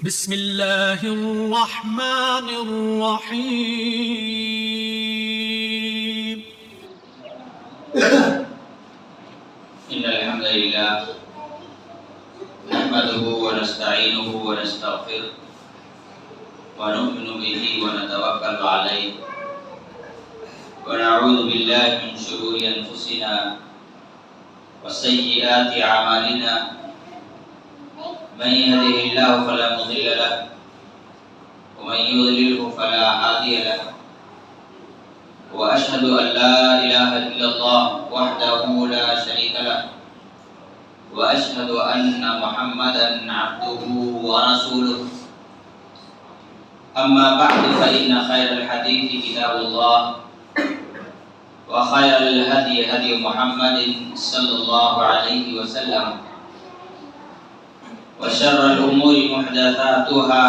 بسم الله الرحمن الرحيم. إن الحمد لله نحمده ونستعينه ونستغفره ونؤمن به ونتوكل عليه ونعوذ بالله من شرور أنفسنا وسيئات أعمالنا من يهده الله فلا مضل له ومن يضلله فلا هادي له وأشهد أن لا إله إلا الله وحده لا شريك له وأشهد أن محمدا عبده ورسوله أما بعد فإن خير الحديث كتاب الله وخير الهدي هدي محمد صلى الله عليه وسلم وشر الأمور محدثاتها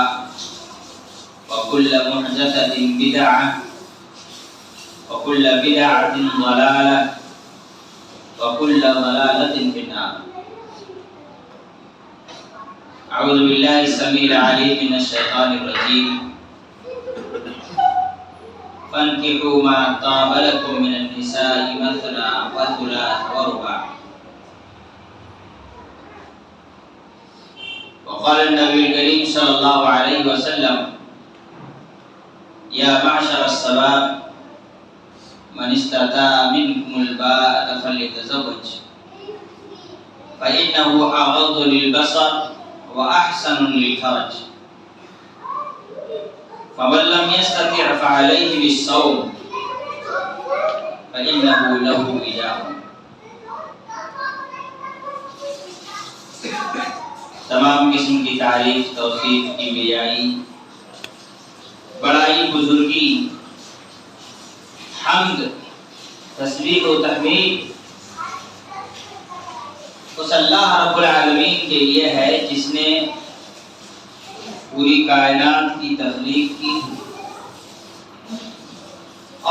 وكل محدثة بدعة وكل بدعة ضلالة وكل ضلالة في النار. أعوذ بالله السميع العليم من الشيطان الرجيم. فانكحوا ما طاب لكم من النساء مثنى وثلاث ورباع. وقال النبي الكريم صلى الله عليه وسلم: يا معشر الشباب من استطاع منكم الباءة فليتزوج فإنه أغض للبصر وأحسن للفرج فمن لم يستطع فعليه بالصوم فإنه له وجاء. تمام قسم کی تعریف، توصیف، کبریائی، بڑائی، بزرگی، حمد، تسبیح و تحمید اس اللہ رب العالمین کے لیے ہے جس نے پوری کائنات کی تخلیق کی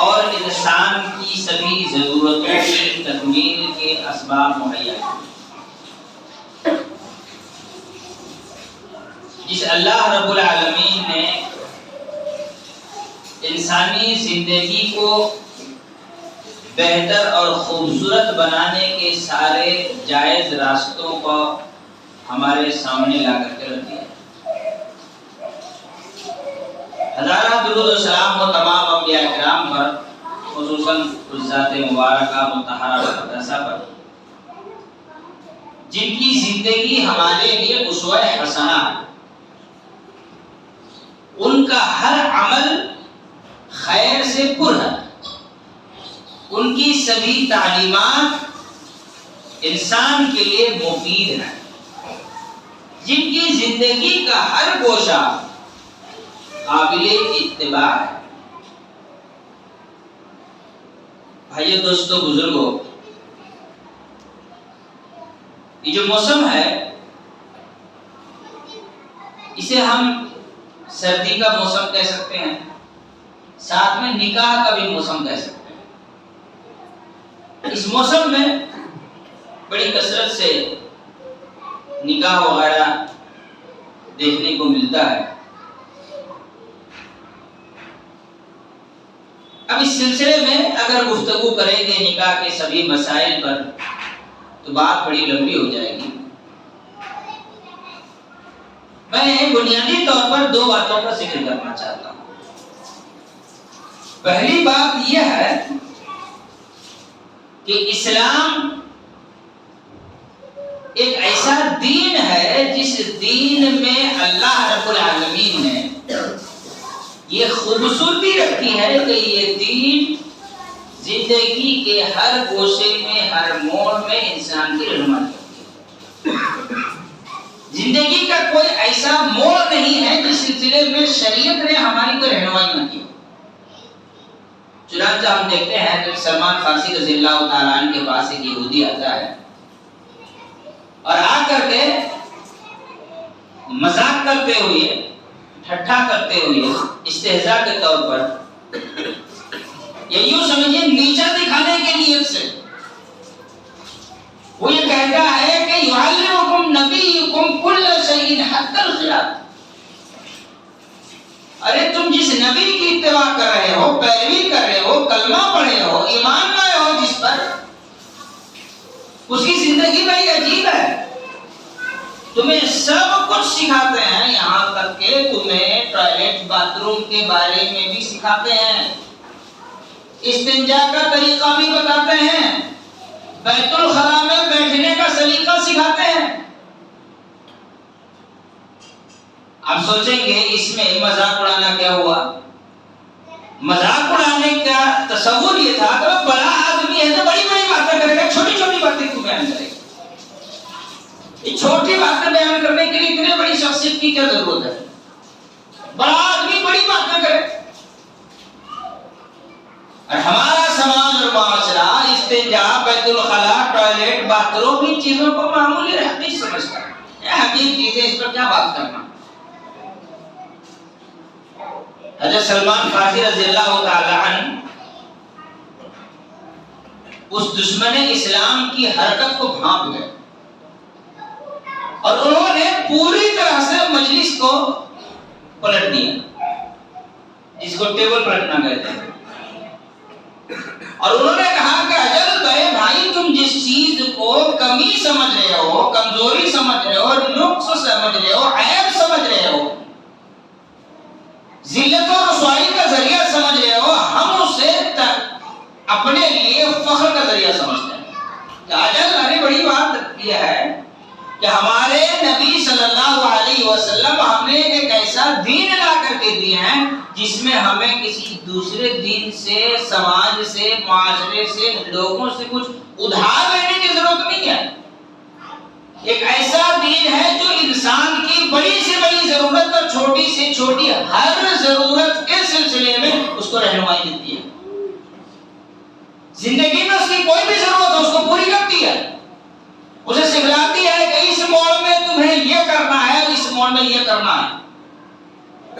اور انسان کی سبھی ضرورتوں کی تکمیل کے اسباب مہیا کیے. جس اللہ رب العالمین نے انسانی زندگی کو بہتر اور خوبصورت بنانے کے سارے جائز راستوں کو ہمارے سامنے لا کر کے رکھ دیا. ہزارہ درود و سلام ہو تمام انبیاء کرام پر، خصوصاً اس ذات مبارکہ مطہرہ مقدسہ پر جن کی زندگی ہمارے لیے اسوہ حسنہ ہے. ان کا ہر عمل خیر سے پر ہے. ان کی سبھی تعلیمات انسان کے لیے مفید ہیں. جن کی زندگی کا ہر گوشہ قابل اتباع ہے. بھائیو، دوستو، بزرگوں، یہ جو موسم ہے اسے ہم سردی کا موسم کہہ سکتے ہیں، ساتھ میں نکاح کا بھی موسم کہہ سکتے ہیں. اس موسم میں بڑی کثرت سے نکاح وغیرہ دیکھنے کو ملتا ہے. اب اس سلسلے میں اگر گفتگو کریں گے نکاح کے سبھی مسائل پر تو بات بڑی لمبی ہو جائے گی. میں بنیادی طور پر دو باتوں کا ذکر کرنا چاہتا ہوں. پہلی بات یہ ہے کہ اسلام ایک ایسا دین ہے جس دین میں اللہ رب العالمین نے یہ خوبصورتی رکھی ہے کہ یہ دین زندگی کے ہر گوشے میں، ہر موڑ میں انسان کی رہنمائی کرتی ہے. زندگی کا کوئی ایسا موڑ نہیں ہے جس سلسلے میں شریعت نے ہماری کوئی رہنمائی نہ کی. چنانچہ ہم دیکھتے ہیں کہ سلمان فارسی رضی اللہ تعالیٰ عنہ کے پاس ایک یہودی آتا ہے اور آ کر کے مذاق کرتے ہوئے، ٹھٹھا کرتے ہوئے، استہزاء کے طور پر، یا یوں سمجھیے نیچا دکھانے کے نیت سے وہ یہ کہتا ہے کہ یعلمکم نبیکم کل شیء حتی الخلاف، ارے تم جس نبی کی اتباع کر رہے ہو، پیروی کر رہے ہو، کلمہ پڑھے ہو، ایمان لائے ہو جس پر، اس کی زندگی بڑی عجیب ہے. تمہیں سب کچھ سکھاتے ہیں، یہاں تک کہ تمہیں ٹوائلٹ باتھ روم کے بارے میں بھی سکھاتے ہیں، استنجا کا طریقہ بھی بتاتے ہیں، بیت الخلاء میں بیٹھنے کا سلیقہ سکھاتے ہیں. آپ سوچیں گے اس میں مذاق اڑانا کیا ہوا؟ مذاق اڑانے کا تصور یہ تھا کہ وہ بڑا آدمی ہے تو بڑی بڑی باتیں کرے گا، چھوٹی چھوٹی باتیں کیوں بیان کرے گا؟ یہ چھوٹی باتیں بیان کرنے کے لیے اتنے بڑی شخصیت کی کیا ضرورت ہے؟ بڑا آدمی بڑی باتیں کرے. اور ہمارا سماج اور معاشرہ استنجا، بیت الخلاء، ٹوائلٹ، باتھ روم ان چیزوں کو معمولی حقیق سمجھتا ہے. یہ حقیق چیزیں، اس پر کیا بات کرنا. حضرت سلمان فارسی رضی اللہ تعالی عنہ اس دشمن اسلام کی حرکت کو بھانپ گئے اور انہوں نے پوری طرح سے مجلس کو پلٹ دیا، جس کو ٹیبل پلٹنا کہتے ہیں. اور انہوں نے کہا کہ اجل بھائی بھائی، تم جس چیز کو کمی سمجھ رہے ہو، کمزوری سمجھ رہے ہو، نقص سمجھ رہے ہو، عیب سمجھ رہے ہو، ذلت و رسوائی کا ذریعہ سمجھ رہے ہو، ہم اسے اپنے لیے فخر کا ذریعہ سمجھتے ہیں. اجل ارے بڑی بات یہ ہے کہ ہمارے نبی صلی اللہ علیہ وسلم ہم نے ایک ایسا دین لا کر کے دیے ہیں جس میں ہمیں کسی دوسرے دین سے، سماج سے، معاشرے سے، لوگوں سے کچھ ادھار لینے کی ضرورت نہیں ہے. ایک ایسا دین ہے جو انسان کی بڑی سے بڑی ضرورت اور چھوٹی سے چھوٹی ہر ضرورت کے سلسلے میں اس کو رہنمائی دیتی ہے. زندگی میں اس کی کوئی بھی ضرورت ہو اس کو پوری کرتی ہے، اسے سکھلاتی ہے کہ اس موڑ میں تمہیں یہ کرنا ہے، اس موڑ میں یہ کرنا ہے.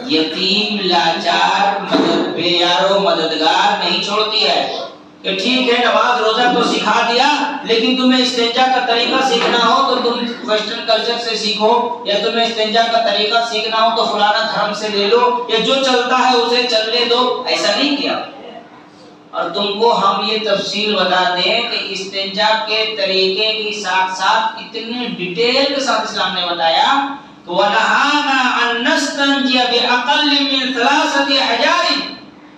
یتیم، لاچار، بے یارو مددگار نہیں چھوڑتی ہے کہ ٹھیک ہے نماز روزہ تو سکھا دیا، لیکن تمہیں استنجا کا طریقہ سیکھنا ہو تو تم ویسٹرن کلچر سے سیکھو، یا تمہیں استنجا کا طریقہ سیکھنا ہو تو فلانا دھرم سے لے لو، یا جو چلتا ہے اسے چلنے دو. ایسا نہیں کیا. اور تم کو ہم یہ تفصیل بتا دیں کہ استنجا کے طریقے کی ساتھ ساتھ اتنے ڈیٹیل کے ساتھ اسلام نے بتایا کہ وَنَهَانَا أَن نَّسْتَنْجِيَ بِأَقَلِّ مِنْ 3 حَجَارٍ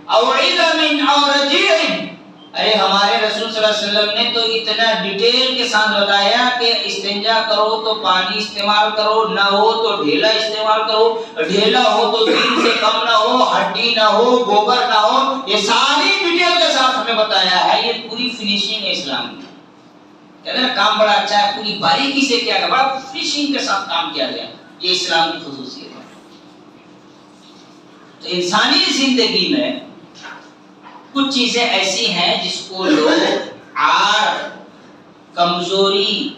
أَوْ عِظَمٍ أَوْ رَجِيعٍ. ارے ہمارے رسول صلی اللہ علیہ وسلم نے تو اتنا ڈیٹیل کے ساتھ بتایا کہ استنجا کرو تو پانی استعمال کرو، نہ ہو تو ڈھیلا استعمال کرو، ڈھیلا ہو تو 3 سے کم نہ ہو، ہڈی نہ ہو، گوبر نہ ہو. یہ ساری ڈیٹیل کے ساتھ ہمیں بتایا ہے. یہ پوری فنیشنگ ہے اسلام کی. کہتے ہیں کام بڑا اچھا ہے، پوری باریکی سے کیا گیا، بڑا فنیشنگ کے ساتھ کام کیا گیا. یہ اسلام کی خصوصیت ہے. تو انسانی زندگی میں کچھ چیزیں ایسی ہیں جس کو لوگ عار، کمزوری،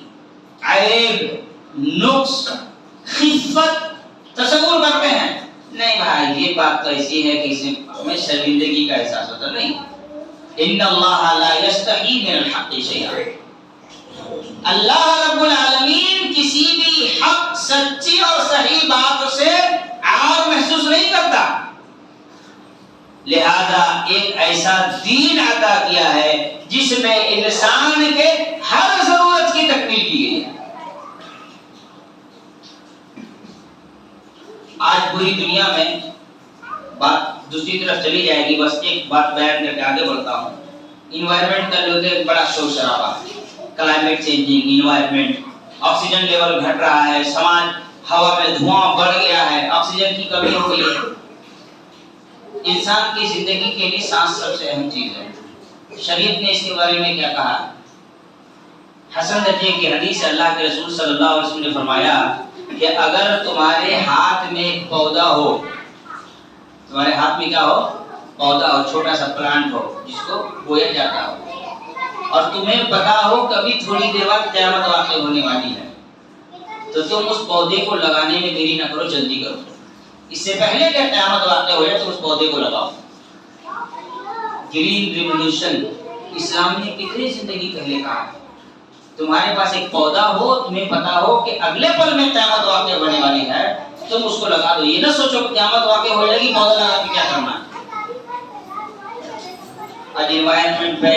عیب، نقص، خفت تصور کرتے ہیں. نہیں بھائی یہ بات تو ایسی ہے کہ اسے ہمیں شرمندگی کا احساس ہوتا نہیں. ان اللہ لا یستحی من الحق شیئا. اللہ رب العالمین کسی بھی حق، سچی اور صحیح بات سے عار محسوس نہیں کرتا. لہذا ایک ایسا دین عطا کیا ہے جس میں انسان کے ہر ضرورت کی تکمیل کی گئی ہے. آج پوری دنیا میں بات دوسری طرف چلی جائے گی، بس ایک بات بیان کر کے آگے بڑھتا ہوں. انوائرمنٹ کا جو ہے بڑا شور شرابہ ہے. Climate changing, environment, oxygen level گھٹ رہا ہے، سماج ہوا میں دھواں بڑھ گیا ہے، آکسیجن کی کمی ہو گئی ہے. انسان کی زندگی کے لیے سانس سب سے اہم چیز ہے. شریعت نے اس کے بارے میں کیا کہا؟ حسن درجے کی حدیث ہے. اللہ کے رسول صلی اللہ علیہ وسلم نے فرمایا کہ اگر تمہارے ہاتھ میں ایک پودا ہو، تمہارے ہاتھ میں کیا ہو؟ پودا ہو، چھوٹا سا پلانٹ ہو جس کو بویا جاتا ہو، اور تمہیں پتا ہو کبھی تھوڑی دیر بعد قیامت واقع ہونے والی ہے، تو تم اس پودے کو لگانے میں دیری نہ کرو، جلدی کرو. اس سے پہلے کہ قیامت واقع ہو جائے تو اس پودے کو لگاؤ. گرین ریولوشن اسلام نے کتنی زندگی پہلے کہا. تمہارے پاس ایک پودا ہو، تمہیں پتا ہو کہ اگلے پل میں قیامت واقع ہونے والی ہے، تم اس کو لگا دو. یہ نہ سوچو کہ قیامت واقع ہو جائے گی پودا لگا کے کیا کرنا ہے. آج انوائرمنٹ پہ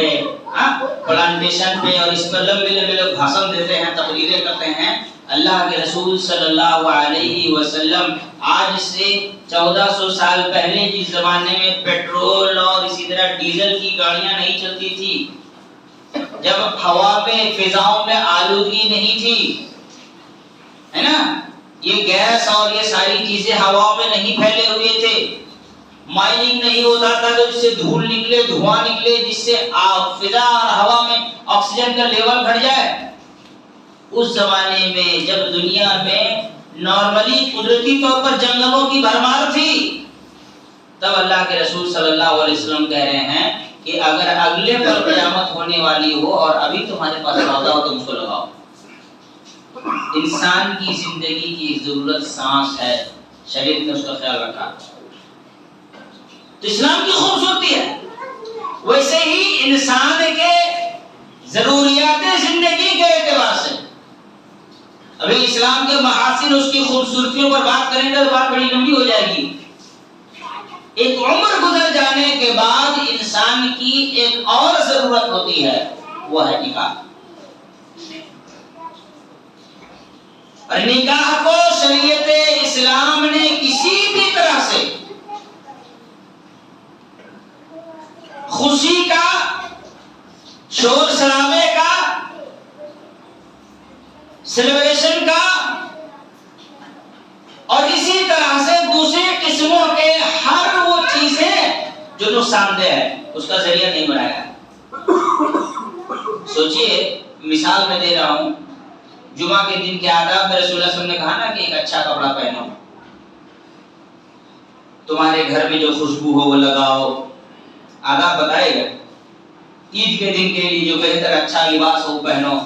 پلانٹیشن پہ اور اس پر لمبے لمبے لوگ بھاشن دیتے ہیں, تقریریں کرتے ہیں. اللہ کے رسول صلی اللہ علیہ وسلم آج سے 1400 سال پہلے جس زمانے میں پیٹرول اور اسی طرح ڈیزل کی گاڑیاں نہیں چلتی تھی, جب ہوا پہ فضاؤں میں آلودگی نہیں تھی, ہے نا, یہ گیس اور یہ ساری چیزیں ہوا میں نہیں پھیلے ہوئے تھے, مائننگ نہیں ہوتا تھا تو جس سے دھول نکلے, دھواں نکلے, جس سے فضا اور ہوا میں آکسیجن کا لیول گھٹ جائے. اس زمانے میں جب دنیا میں نارملی قدرتی طور پر جنگلوں کی بھرمار تھی, تب اللہ کے رسول صلی اللہ علیہ وسلم کہہ رہے ہیں کہ اگر اگلے پر قیامت ہونے والی ہو اور ابھی تمہارے پاس پودا ہو تو اس کو لگاؤ. انسان کی زندگی کی ضرورت سانس ہے, شریعت نے اس کا خیال رکھا. تو اسلام کی خوبصورتی ہے. ویسے ہی انسان کے ضروریات زندگی کے اعتبار سے ابھی اسلام کے محاسن, اس کی خوبصورتیوں پر بات کریں گے تو بات بڑی لمبی ہو جائے گی. ایک عمر گزر جانے کے بعد انسان کی ایک اور ضرورت ہوتی ہے, وہ ہے نکاح. اور نکاح کو شریعت اسلام نے کسی بھی طرح سے خوشی کا, شور شرابے کا, سیلیبریشن کا اور اسی طرح سے دوسری قسموں کے ہر وہ چیزیں جو نقصان دہ ہے اس کا ذریعہ نہیں بنایا. سوچئے, مثال میں دے رہا ہوں, جمعہ کے دن کے آداب میں رسول اللہ صلی اللہ علیہ وسلم نے کہا نا کہ ایک اچھا کپڑا پہنو, تمہارے گھر میں جو خوشبو ہو وہ لگاؤ. آداب بتائے گا. عید کے دن کے لیے جو بہتر اچھا لباس ہو پہنو.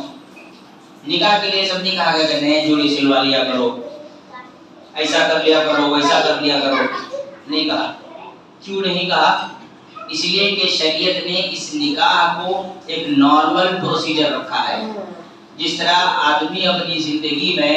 نکاح کے لیے سب نہیں کہا گیا کہ نئے جوڑی سلوا لیا کرو, ایسا کر لیا کرو, ویسا کر لیا کرو, نہیں کہا. کیوں نہیں کہا؟ اس لیے کہ شریعت نے اس نکاح کو ایک نارمل پروسیجر رکھا ہے. جس طرح آدمی اپنی زندگی میں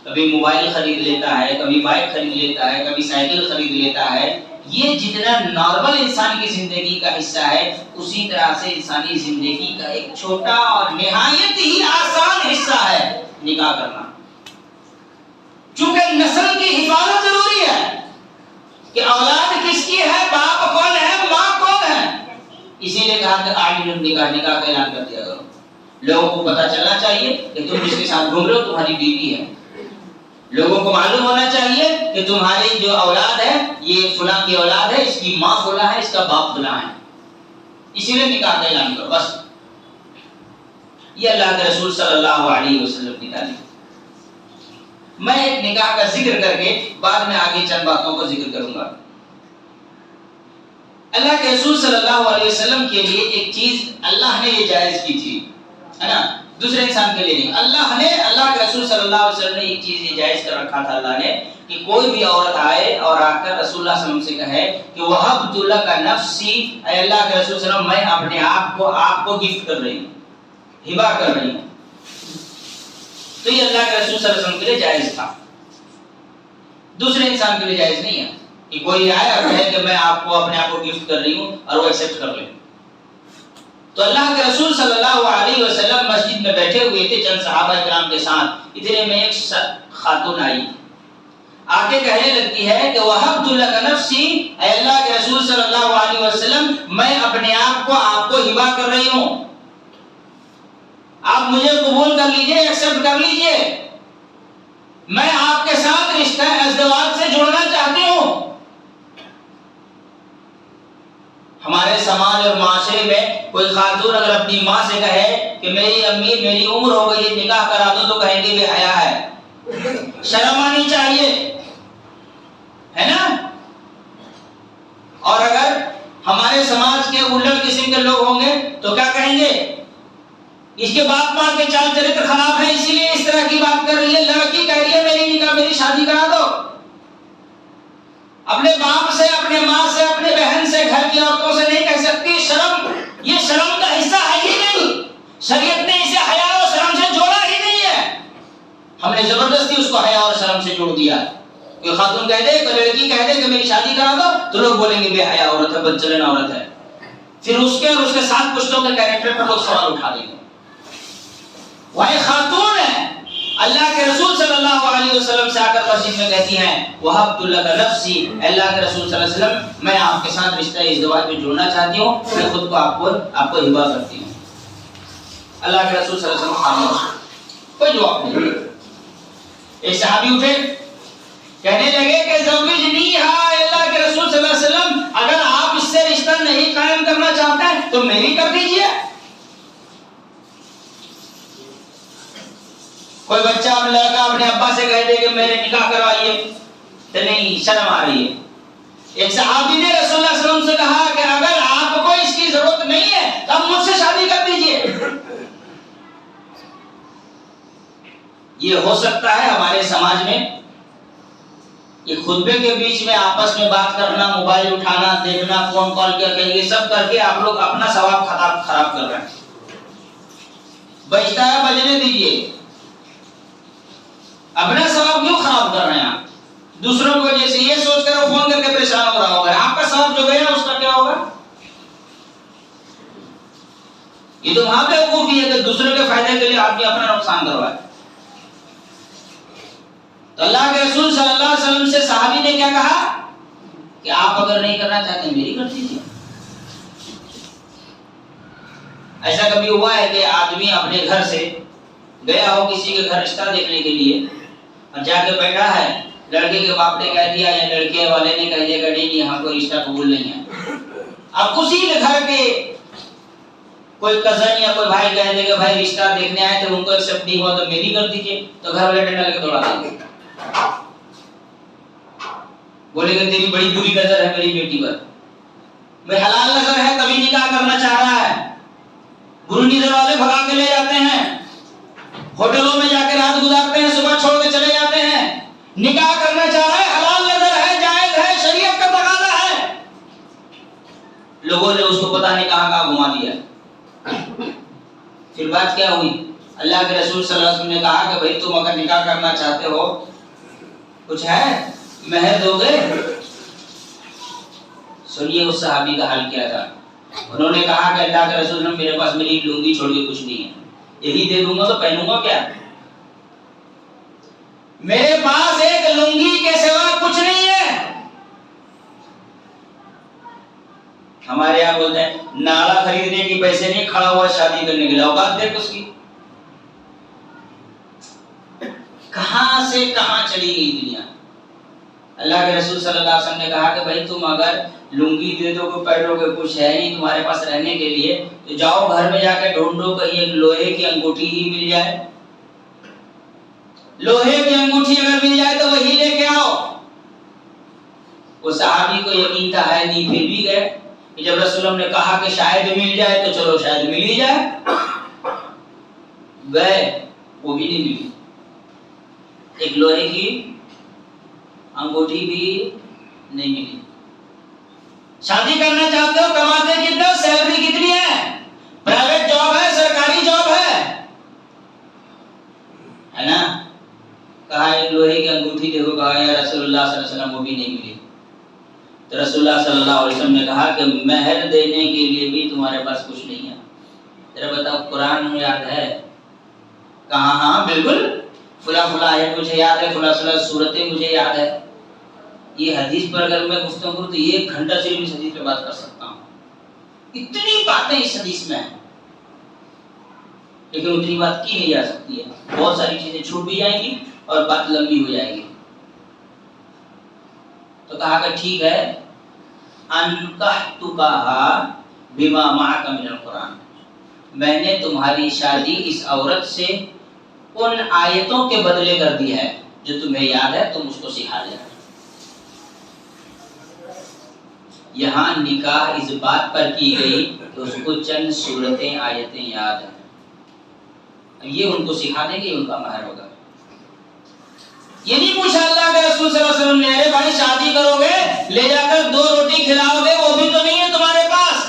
کبھی موبائل خرید لیتا ہے, کبھی بائک خرید لیتا ہے, کبھی سائیکل خرید لیتا ہے, یہ جتنا نارمل انسان کی زندگی کا حصہ ہے, اسی طرح سے انسانی زندگی کا ایک چھوٹا اور نہایت ہی آسان حصہ ہے نکاح کرنا. چونکہ نسل کی حفاظت ضروری ہے کہ اولاد کس کی ہے, باپ کون ہے, ماں کون ہے. اسی لیے کہا کہ آج نکاح کا اعلان کر دیا کرو. لوگوں کو پتا چلنا چاہیے کہ تم جس کے ساتھ گھوم رہے ہو تمہاری بیوی ہے. لوگوں کو معلوم ہونا چاہیے کہ تمہاری جو اولاد ہے یہ فلاں کی اولاد ہے, اس کی ماں فلاں ہے, اس کا باپ فلاں ہے. اسی لیے نکاح کا اعلان کرو بس. یہ اللہ کے رسول صلی اللہ علیہ وسلم کی تعلیم. میں ایک نکاح کا ذکر کر کے بعد میں آگے چند باتوں کا ذکر کروں گا. اللہ کے رسول صلی اللہ علیہ وسلم کے لیے ایک چیز اللہ نے یہ جائز کی تھی, ہے نا, دوسرے انسان کے لیے نہیں. اللہ کے رسول صلی اللہ علیہ وسلم نے ایک چیز یہ جائز کر رکھا تھا اللہ نے کہ کوئی بھی عورت آئے اور آ کر رسول اللہ صلی اللہ علیہ وسلم سے کہے کہ وَهَبْتُ لَكَ نَفْسِي, اے اللہ کے رسول صلی اللہ علیہ وسلم میں اپنے آپ کو گفٹ کر رہی ہوں, ہبہ کر رہی ہوں, تو یہ اللہ کے رسول صلی اللہ علیہ وسلم کے لیے جائز تھا. دوسرے انسان کے لیے جائز نہیں ہے کہ کوئی آئے اور کہے کہ میں اپنے آپ کو گفٹ کر رہی ہوں اور وہ ایکسپٹ کر لے. تو اللہ کے رسول صلی اللہ علیہ وسلم مسجد میں بیٹھے ہوئے تھے چند صحابہ کرام کے ساتھ. اتنے میں ایک خاتون آئی, آ کے کہنے لگتی ہے کہ وَهَبْتُ لَكَ نَفْسِي, اے اللہ کے رسول صلی اللہ علیہ وسلم میں اپنے آپ کو ہبہ کر رہی ہوں, آپ مجھے قبول کر لیجئے, ایکسپٹ کر لیجئے, میں آپ کے ساتھ رشتہ ازدواج سے جڑنا چاہتی ہوں. ہمارے سماج اور معاشرے میں کوئی خاتون اگر اپنی ماں سے کہے کہ میری امی میری عمر ہو گئی ہے نکاح کرا دو, تو کہیں گے بے حیا ہے, شرم آنی چاہیے, ہے نا. اور اگر ہمارے سماج کے الٹ قسم کے لوگ ہوں گے تو کیا کہیں گے, اس کے باپ ماں کے چال چرتر خراب ہے اسی لیے اس طرح کی بات کر رہی ہے. لڑکی کہہ رہی ہے میری نکاح میری شادی کرا دو. اپنے باپ سے, اپنے ماں سے, اپنے بہن سے, گھر کی عورتوں سے نہیں کہہ سکتی. شرم, یہ شرم کا حصہ ہے ہی نہیں. شریعت نے اسے حیا اور شرم سے جوڑا ہی نہیں ہے. ہم نے زبردستی اس کو حیا اور شرم سے جوڑ دیا کوئی خاتون کہہ دے، کوئی لڑکی کہہ دے کہ میری شادی کرا دو، تو لوگ بولیں گے بے حیا عورت ہے، بدچلن عورت ہے. پھر اس کے اور اس کے ساتھ پشتوں کے کیریکٹر پر لوگ سوال اٹھا دیں گے. وہ ایک خاتون ہے، اللہ کے رسول صلی اللہ علیہ وسلم سے آ کر مسجد میں کہتی ہیں وَهَبْتُ لَكَ نَفْسِي، اللہ کے رسول صلی اللہ علیہ وسلم میں آپ کے ساتھ رشتہ ازدواج میں جڑنا چاہتی ہوں، میں خود کو آپ کو ہبہ کرتی ہوں. اللہ کے رسول صلی اللہ علیہ وسلم خاموش، کوئی جواب نہیں. ایک صحابی اٹھے، کہنے لگے کہ زوجنیہا، اللہ کے رسول صلی اللہ علیہ وسلم اگر آپ اس سے رشتہ نہیں قائم کرنا چاہتے ہیں تو میری کر دیجئے. کوئی بچہ اپنے لڑکا اپنے ابا سے کہہ دے کہ میرے نکاح کروائیے تو نہیں، شرم آ رہی ہے. ایک صحابی نے رسول اللہ صلی اللہ علیہ وسلم سے کہا کہ اگر آپ کو اس کی ضرورت نہیں ہے تو آپ مجھ سے شادی کر دیجئے. یہ ہو سکتا ہے ہمارے سماج میں یہ خطبے کے بیچ میں آپس میں بات کرنا، موبائل اٹھانا، دیکھنا، فون کال کیا کہ یہ سب کر کے آپ لوگ اپنا ثواب خراب کر رہے ہیں. بجتا ہے بجنے دیجئے، اپنا ثواب کیوں خراب کر رہے ہیں آپ؟ دوسروں کو جیسے یہ سوچ کر وہ فون کر کے پریشان ہو رہا ہوگا، آپ کا ثواب جو گیا اس کا کیا ہوگا؟ یہ تو وہاں پہ وقوفی ہے کہ دوسروں کے فائدے کے لیے آدمی اپنا نقصان کروائے. تو اللہ کے رسول صلی اللہ علیہ وسلم سے صحابی نے کیا کہا کہ آپ اگر نہیں کرنا چاہتے میری کر دیجیے. ایسا کبھی ہوا ہے کہ آدمی اپنے گھر سے گیا ہو کسی کے گھر رشتہ دیکھنے کے لیے اور جا کے بیٹھا ہے، لڑکے کے باپ نے کہہ دیا یا لڑکے والے نے کہہ دیا کہ نہیں یہاں کوئی رشتہ قبول نہیں ہے. اب اسی کے گھر کے کوئی کزن یا کوئی بھائی کہہ دے کہ بھائی رشتہ دیکھنے آئے تھے ان کو ایکسپٹ نہیں ہوا تو میری کر دیجیے، تو گھر والے ڈنڈا لے کے دوڑا دیں گے، بولے کہ تیری بڑی بری نظر ہے میری بیٹی پر. میں حلال نظر ہے تبھی نکاح کرنا چاہ رہا ہے. بری نظر والے بھگا کے لے جاتے ہیں، ہوٹلوں میں جا کے رات گزارتے ہیں، صبح چھوڑ کے چلے جاتے ہیں. نکاح کرنا چاہ رہا ہے، حلال نظر ہے، جائز ہے، شریعت کا تقاضا ہے، لوگوں نے اس کو پتہ نہیں کہاں گھما دیا. پھر بات کیا ہوئی؟ اللہ کے رسول صلی اللہ علیہ وسلم نے کہا کہ بھئی تم اگر نکاح کرنا چاہتے ہو کچھ ہے مہر دو گے. سنیے اس صحابی کا حل کیا تھا. انہوں نے کہا کہ اللہ کے رسول نے میرے پاس میری لنگی چھوڑ کے کچھ نہیں ہے، یہی دے دوں گا تو پہنوں گا کیا؟ میرے پاس ایک لنگی کے سوا کچھ نہیں ہے. ہمارے یہاں بولتے ہیں نالا خریدنے کے پیسے نہیں، کھڑا ہوا شادی کرنے کے لیے اوقات دیکھ اس کی. کہاں سے کہاں چلی گئی دنیا. اللہ کے رسول صلی اللہ علیہ وسلم نے کہا کہ بھائی تم اگر لنگی دے دو گے، پہنو گے، کچھ ہے نہیں تمہارے پاس رہنے کے لیے، تو جاؤ گھر میں جا کے ڈھونڈو کہیں ایک لوہے کی انگوٹھی ہی مل جائے. لوہے کی انگوٹھی اگر مل جائے تو وہی لے کے آؤ. وہ صحابی کو یقین تھا ہے نہیں، پھر بھی گئے. جب رسول اللہ نے کہا کہ شاید مل جائے تو چلو شاید مل ہی جائے، گئے وہ بھی نہیں ملی. ایک لوہے کی انگوٹھی بھی نہیں ملی. شادی کرنا چاہتے ہو، کماتے کتنے ہو، سیلری کتنی ہے، پرائیویٹ جاب ہے، سرکاری جاب ہے نا؟ کہا ایک لوہے کی انگوٹھی دیکھو. کہا یا رسول اللہ صلی اللہ علیہ وسلم وہ بھی نہیں ملی. تو رسول اللہ صلی اللہ علیہ وسلم نے کہا کہ مہر دینے کے لیے بھی تمہارے پاس کچھ نہیں ہے. ذرا بتاؤ قرآن میں یاد ہے؟ کہاں ہاں بالکل فلاں فلاں آیت مجھے یاد ہے، فلاں فلاں صورتیں مجھے یاد ہے. یہ حدیث پر اگر میں گفتگو کروں تو 1 گھنٹہ صرف اس حدیث پہ بات کر سکتا ہوں. اتنی باتیں اس حدیث میں ہیں لیکن اتنی بات کی نہیں جا سکتی ہے. بہت ساری چیزیں چھوٹ بھی جائیں گی اور بات لمبی ہو جائے گی. تو کہا کہ ٹھیک ہے، انکحتکھا بما معک من القرآن، میں نے تمہاری شادی اس عورت سے ان آیتوں کے بدلے کر دی ہے جو تمہیں یاد ہے، تم اس کو سکھا دینا. یہاں نکاح اس بات پر کی گئی کہ اس کو چند صورتیں آیتیں یاد ہیں. یہ ان کو سکھا دیں گے، ان کا مہر ہوگا. یہ نہیں پوچھا اللہ کے رسول صلی اللہ علیہ وسلم نے ارے بھائی شادی کرو گے لے جا کر 2 روٹی کھلاؤ گے، وہ بھی تو نہیں ہے تمہارے پاس.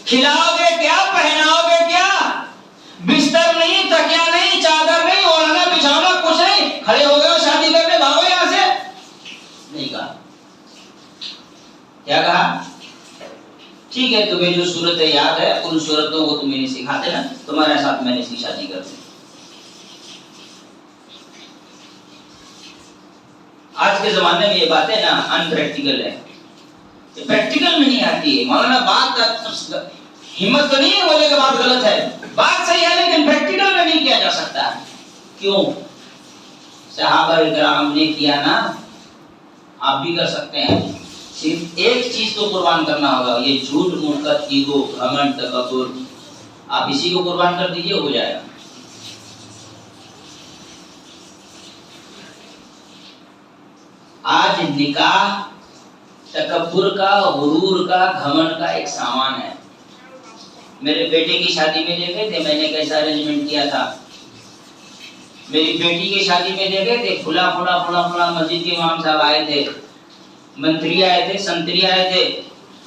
کھلاؤ گے کیا، پہناؤ گے کیا؟ بستر نہیں، تکیا نہیں، چادر نہیں، اوڑھنا بچھانا کچھ نہیں. کھڑے ہو گئے شادی کرنے، بھاگو یہاں سے. مسئلہ. کیا کہا؟ ٹھیک ہے تمہیں جو صورتیں یاد ہے ان صورتوں کو تمہیں نہیں سکھاتے نا، تمہارے ساتھ میں نے اس کی شادی کر دی. آج کے زمانے میں یہ باتیں نا ان پریکٹیکل ہے، پریکٹیکل میں نہیں آتی ہے. مولانا بات ہمت تو نہیں ہے بولے کہ بات غلط ہے، بات صحیح ہے لیکن پریکٹیکل میں نہیں کیا جا سکتا. کیوں؟ صحابہ کرام نے کیا نا، آپ بھی کر سکتے ہیں. صرف ایک چیز تو قربان کرنا ہوگا، یہ جھوٹ، منکر، ایگو، گھمنڈ، تکبر. آپ اسی کو قربان کر دیجئے، ہو جائے گا. آج نکاح تکبر کا، غرور کا، گھمنڈ کا ایک سامان ہے. میرے بیٹے کی شادی میں دیکھے تھے میں نے کیسا ارینجمنٹ کیا تھا. میری بیٹی کی شادی میں دیکھے تھے کھلا مسجد کے امام صاحب آئے تھے، منتری آئے تھے، سنتری آئے تھے،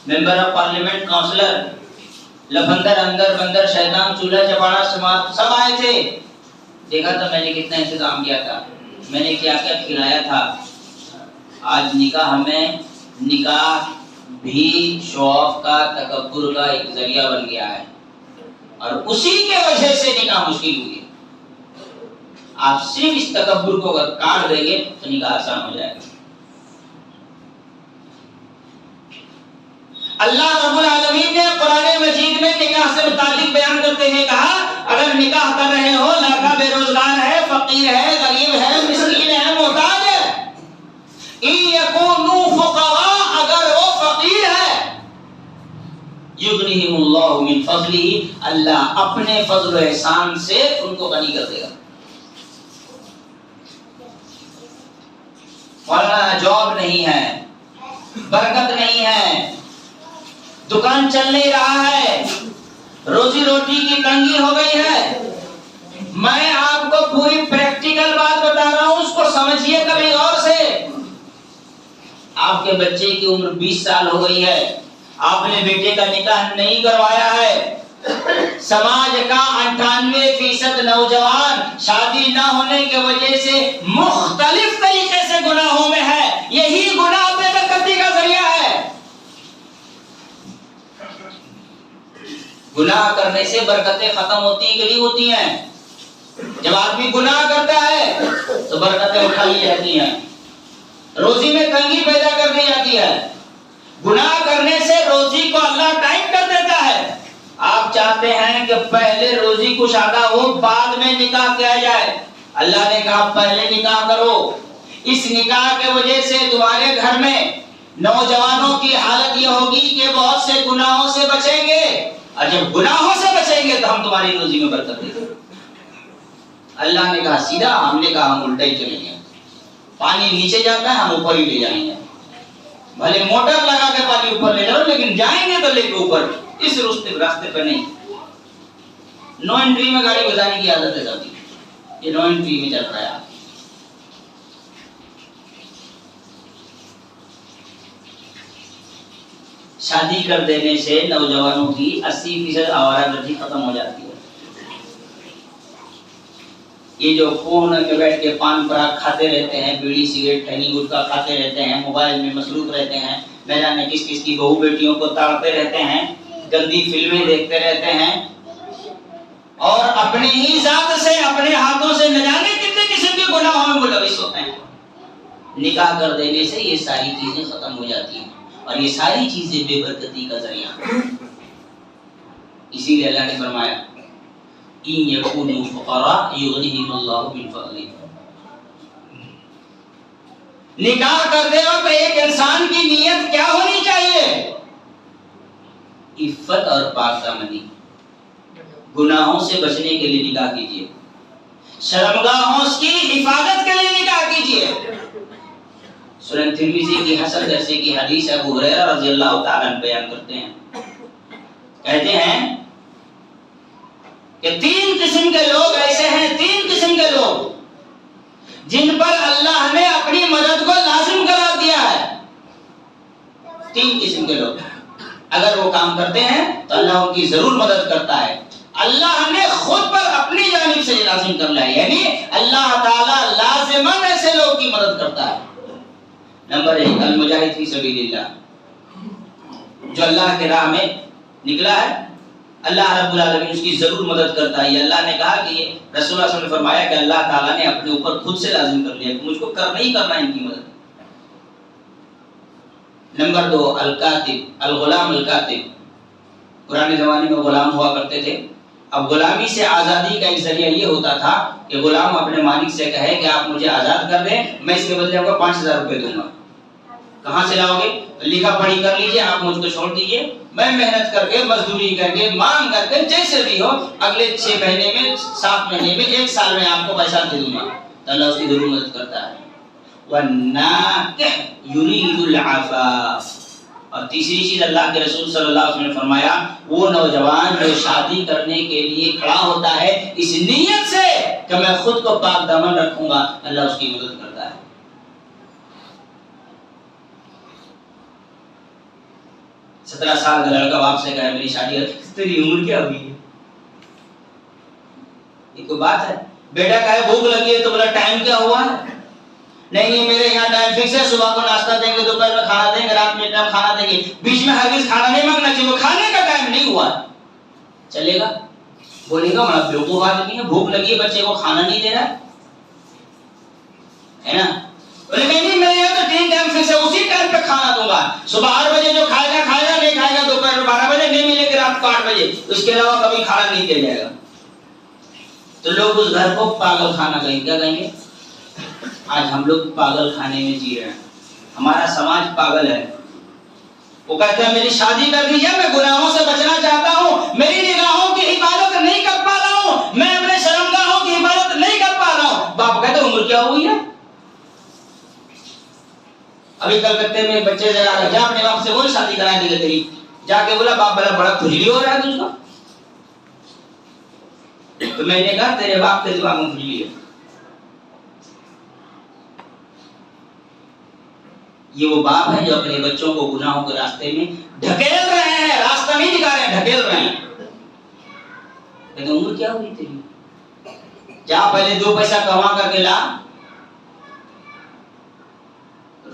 ممبر آف پارلیمنٹ، کاؤنسلر، لفندر، اندر بندر، شیطان، چولہا چپاڑا، سماعت، سب آئے تھے. دیکھا تھا میں نے کتنا انتظام کیا تھا، میں نے کیا کیا کھلایا تھا. آج نکاح میں، نکاح بھی شو آف کا، تکبر کا ایک ذریعہ بن گیا ہے، اور اسی کے وجہ سے نکاح مشکل ہوئی. آپ صرف اس تکبر کو اگر کاٹ دیں گے تو نکاح آسان ہو جائے گا. اللہ رب العالمین نے قرآن مجید میں نکاح سے متعلق بیان کرتے ہوئے کہا اگر نکاح کر رہے ہو، لڑکا بے روزگار ہے، فقیر ہے، غریب ہے، مسکین ہے، محتاج ہے، ان یکونوا فقراء، اگر وہ فقیر ہے، یغنیہم اللہ من فضلہ، اللہ اپنے فضل و احسان سے ان کو غنی کر دے گا. مولانا جاب نہیں ہے، برکت نہیں ہے، دکان چل نہیں رہا ہے، روزی روٹی کی تنگی ہو گئی ہے. میں آپ کو پوری پریکٹیکل بات بتا رہا ہوں، اس کو سمجھیے کبھی غور سے. آپ کے بچے کی عمر 20 سال ہو گئی ہے، آپ نے بیٹے کا نکاح نہیں کروایا ہے. سماج کا 98% نوجوان شادی نہ ہونے کی وجہ سے مختلف طریقے سے گناہوں میں ہے. یہی گناہ بے برکتی کا ذریعہ ہے. گناہ کرنے سے برکتیں ختم ہوتی ہیں کہ نہیں ہوتی ہیں؟ جب آدمی گناہ کرتا ہے تو برکتیں اٹھائی جاتی ہیں، روزی میں تنگی پیدا کر دی جاتی ہے. گناہ کرنے سے روزی کو اللہ ٹائٹ کر دیتا ہے. آپ چاہتے ہیں کہ پہلے روزی کشادہ ہو، بعد میں نکاح کیا جائے. اللہ نے کہا پہلے نکاح کرو. اس نکاح کے وجہ سے تمہارے گھر میں نوجوانوں کی حالت یہ ہوگی کہ بہت سے گناہوں سے بچیں گے، اور جب گناہوں سے بچیں گے تو ہم تمہاری روزی میں برکت دیں گے. اللہ نے کہا سیدھا، ہم نے کہا ہم الٹا ہی چلیں گے. پانی نیچے جاتا ہے، ہم اوپر ہی لے جائیں گے. بھلے موٹر لگا کے پانی اوپر لے جاؤ لیکن جائیں گے تو لے کے اوپر، اس راستے پہ نہیں. نو انٹری میں گاڑی بجانے کی عادت ہے ساتھی، یہ نو انٹری میں چل رہا ہے. شادی کر دینے سے نوجوانوں کی 80% آوارہ گردی ختم ہو جاتی ہے. یہ جو کونے میں بیٹھ کے پان پراگ کھاتے رہتے ہیں، بیڑی سگریٹ کھینی گٹکا کھاتے رہتے ہیں، موبائل میں مصروف رہتے ہیں، نہ جانے کس کس کی بہو بیٹیوں کو تاڑتے رہتے ہیں، گندی فلمیں دیکھتے رہتے ہیں، اور اپنی ہی ذات سے، اپنے ہاتھوں سے نہ جانے کتنے قسم کے گناہوں میں ملوث ہوتے ہیں. نکاح کر دینے سے یہ ساری چیزیں ختم ہو جاتی ہیں، اور یہ ساری چیزیں بے برکتی کا ذریعہ ہیں. اسی لیے اللہ نے فرمایا ان یکونوا فقراء یغنیہم اللہ من فضلہ. نکاح کرتے وقت ایک انسان کی نیت کیا ہونی چاہیے؟ عفت اور پاک دامنی. گناہوں سے بچنے کے لیے نکاح کیجیے، شرمگاہوں کی حفاظت کے لیے نکاح کیجیے. سنن ترمذی کی حسن درجے کی حدیث ابو ہریرہ رضی اللہ تعالیٰ عنہ بیان کرتے ہیں، کہتے ہیں کہ 3 قسم کے لوگ ایسے ہیں، 3 قسم کے لوگ جن پر اللہ نے اپنی مدد کو لازم قرار دیا ہے. 3 قسم کے لوگ اگر وہ کام کرتے ہیں تو اللہ ان کی ضرور مدد کرتا ہے. اللہ نے خود پر اپنی جانب سے لازم کر لیا، یعنی اللہ تعالیٰ لازماً ایسے لوگوں کی مدد کرتا ہے. نمبر 1 المجاہد فی سبیل اللہ، جو اللہ کے راہ میں نکلا ہے اللہ رب العالمین اس کی ضرور مدد کرتا ہے. یہ اللہ نے کہا کہ یہ رسول اللہ صلی اللہ علیہ وسلم نے فرمایا کہ اللہ تعالیٰ نے اپنے اوپر خود سے لازم کر لیا کہ مجھ کو کرنا ہی کرنا ہے ان کی مدد. نمبر 2 الکاتب الغلام الکاتب، پرانے زمانے میں غلام ہوا کرتے تھے. اب غلامی سے آزادی کا ایک ذریعہ یہ ہوتا تھا کہ غلام اپنے مالک سے کہے کہ آپ مجھے آزاد کر دیں، میں اس کے بدلے آپ کو 5000 روپے دوں گا. کہاں سے لاؤ گے؟ لکھا پڑھی کر لیجئے، آپ مجھ کو چھوڑ دیجئے، میں محنت کر کے مزدوری کر کے مانگ کر کے جیسے بھی ہو اگلے 6 مہینے میں 7 مہینے میں 1 سال میں آپ کو پیسہ دے دوں گا. تو اللہ اس کی ضرور مدد کرتا ہے. والناکح یرید العفاف، اور تیسری چیز اللہ کے رسول صلی اللہ علیہ وسلم نے فرمایا وہ نوجوان جو شادی کرنے کے لیے کھڑا ہوتا ہے اس نیت سے کہ میں خود کو پاک دامن رکھوں گا، اللہ اس کی مدد کرتا ہے. سترہ سال کا لڑکا باپ سے کہے میری شادی ہے، تیری عمر کیا ہوئی ہے؟ یہ کوئی بات ہے؟ بیٹا کہے بھوک لگی ہے تو بولا ٹائم کیا ہوا ہے؟ نہیں میرے یہاں ٹائم فکس ہے، صبح کو ناشتہ دیں گے، دوپہر میں کھانا دیں گے، رات میں ٹائم کھانا دیں گے، بیچ میں ہرگز کھانا نہیں مانگنا چاہیے، وہ کھانے کا ٹائم نہیں ہوا. چلے گا؟ بولے گا بڑا بیوقوف آدمی ہے، بھوک لگی ہے بچے کو کھانا نہیں دے رہا ہے نا. بولے نہیں میرے یہاں تو 3 ٹائم فکس ہے، اسی ٹائم پہ کھانا دوں گا، صبح 8 بجے جو کھائے گا کھائے گا، نہیں کھائے گا دوپہر میں 12 بجے، نہیں ملے گا رات کو 8 بجے، اس کے علاوہ کبھی کھانا نہیں دیا جائے گا. تو لوگ اس گھر کو پاگل خانہ کہیں گے. کیا کہیں گے؟ آج ہم لوگ پاگل خانے میں جی رہے ہیں، ہمارا سماج پاگل ہے. وہ کہتے ہیں میری شادی کر دیجیے، میں گناہوں سے بچنا چاہتا ہوں، میری نگاہوں کی حفاظت نہیں کر پا رہا ہوں، میں اپنے شرمگاہوں کی حفاظت نہیں کر پا رہا ہوں. باپ کہتے ہیں عمر کیا ہوئی ہے؟ ابھی کلکتے میں ایک بچے سے جا اپنے باپ سے بول شادی کرا دی تیری، جا کے بولا باپ بڑا کھجلی ہو رہا ہے تجھ کو. تو میں نے کہا تیرے باپ کے دماغ میں کھجلی ہے. یہ وہ باپ ہے جو اپنے بچوں کو گناہوں کے راستے میں ڈھکیل رہے ہیں، راستہ نہیں دکھا رہے ہیں، ڈھکیل رہے ہیں. کہتے ہیں عمر کیا ہوئی تیری؟ جا پہلے 2 پیسہ کما کر کے لا.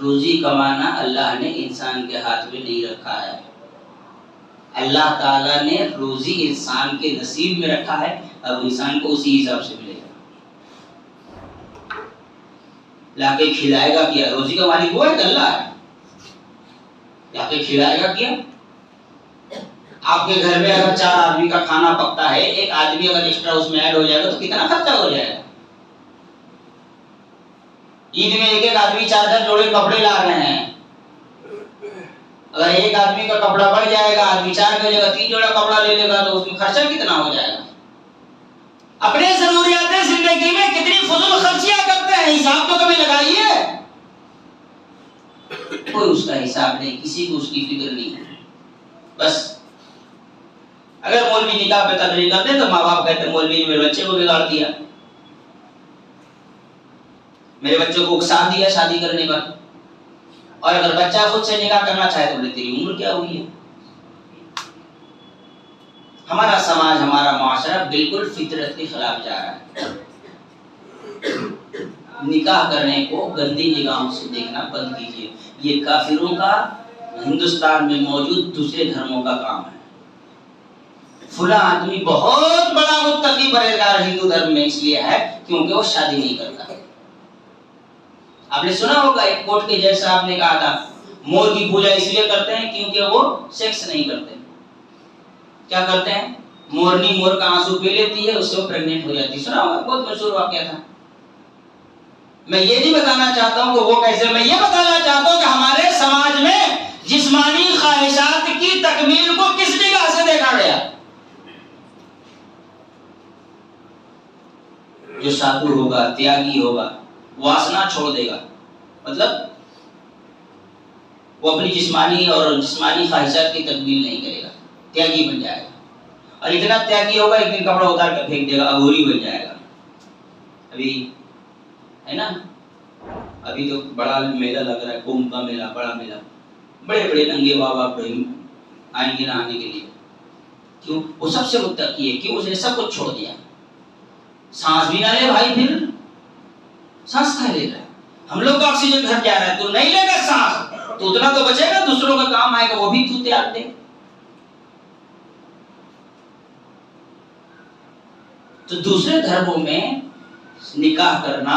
روزی کمانا اللہ نے انسان کے ہاتھ میں نہیں رکھا ہے. اللہ تعالیٰ نے روزی انسان کے نصیب میں رکھا ہے، اب انسان کو اسی حساب سے ملے گا. لا کے کھلائے گا کیا؟ روزی کا مالک وہ ہے کہ اللہ ہے. لا کے کھلائے گا کیا؟ آپ کے گھر میں اگر 4 آدمی کا کھانا پکتا ہے، ایک آدمی اگر ایکسٹرا اس میں ایڈ ہو جائے گا تو کتنا خرچہ ہو جائے گا؟ عید میں ایک آدمی 4 جوڑے کپڑے لا رہے ہیں، اگر ایک آدمی کا کپڑا بڑھ جائے گا، آدمی 4 کی جگہ 3 جوڑا کپڑا لے لے گا تو اس میں خرچہ کتنا ہو جائے گا؟ اپنے ضروریات زندگی میں کتنی فضول خرچیاں کرتے ہیں، حساب تو کبھی لگائیے. کوئی اس کا حساب نہیں، کسی کو اس کی فکر نہیں ہے. بس اگر مولوی نکاح پہ تقریر کرتے تو ماں باپ کہتے مولوی نے میرے بچے کو بگاڑ دیا، میرے بچوں کو اکسا دیا شادی کرنے پر. اور اگر بچہ خود سے نکاح کرنا چاہے تو بولے تیری عمر کیا ہوئی ہے؟ ہمارا سماج، ہمارا معاشرہ بالکل فطرت کے خلاف جا رہا ہے. نکاح کرنے کو گندی نگاہوں سے دیکھنا بند کیجیے. یہ کافروں کا ہندوستان میں موجود دوسرے دھرموں کا کام ہے. فلاں آدمی بہت بڑا متقی پرہیزگار ہندو دھرم میں اس لیے ہے کیونکہ وہ شادی نہیں کرتا. آپ نے سنا ہوگا ایک کوٹ کے جیسا آپ نے کہا تھا مور کی پوجا اس لیے کرتے ہیں کیونکہ وہ سیکس نہیں کرتے. کیا کرتے ہیں؟ مورنی مور کا آنسو پی لیتی ہے، اس سے وہ پریگننٹ ہو جاتی ہے. سنا ہوگا، بہت مشہور واقعہ تھا. میں یہ نہیں بتانا چاہتا ہوں کہ وہ کیسے، میں یہ بتانا چاہتا ہوں کہ ہمارے سماج میں جسمانی خواہشات کی تکمیل کو کس نگاہ سے دیکھا گیا. جو سادھو ہوگا، تیاگی ہوگا، واسنا چھوڑ دے گا، مطلب وہ اپنی جسمانی خواہشات کی تکمیل نہیں کرے گا، تیاگی بن جائے گا. اور اتنا تیاگی ہوگا ایک دن کپڑا اتار کر پھینک دے گا، اگوری بن جائے گا. ابھی ہے نا، ابھی تو بڑا میلہ لگ رہا ہے، کمبھ کا میلہ، بڑا میلہ، بڑے بڑے ننگے بابا آئیں گے نہانے کے لیے. کیوں؟ وہ سب سے متقی ہے. کیوں؟ اس نے سب کچھ چھوڑ دیا. سانس بھی نہ لے بھائی، پھر سانس کھا لے رہا ہے. ہم لوگ کا آکسیجن گھٹ جا رہا ہے، تو نہیں لے گا سانس تو اتنا تو بچے گا، دوسروں کا کام آئے گا، وہ بھی تو تیار دے۔ تو دوسرے دھرموں میں نکاح کرنا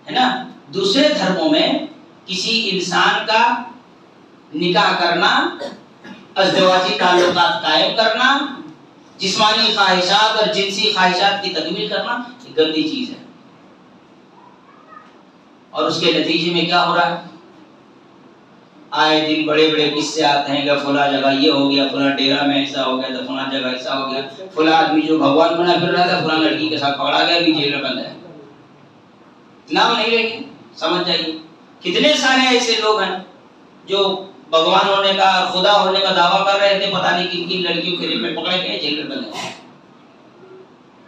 ہے نا، دوسرے دھرموں میں کسی انسان کا نکاح کرنا، ازدواجی تعلقات قائم کرنا، جسمانی خواہشات اور جنسی خواہشات کی تکمیل کرنا یہ گندی چیز ہے۔ اور اس کے نتیجے میں کیا ہو رہا ہے؟ آئے دن بڑے بڑے قصے آتے ہیں کہ فلاں جگہ یہ ہو گیا، فلاں ڈیرا میں ایسا ہو گیا، تو فلاں جگہ ایسا ہو گیا، فلاں آدمی جو بھگوان بنا پھر رہا تھا فلاں لڑکی کے ساتھ پکڑا گیا، بھی جیل میں بند ہے۔ نام نہیں لیں گے، سمجھ جائیے کتنے سارے ایسے لوگ ہیں جو بھگوان ہونے کا، خدا ہونے کا دعویٰ کر رہے تھے، پتہ نہیں کن کن لڑکیوں کے میں پکڑے گئے، جیل میں بند ہے۔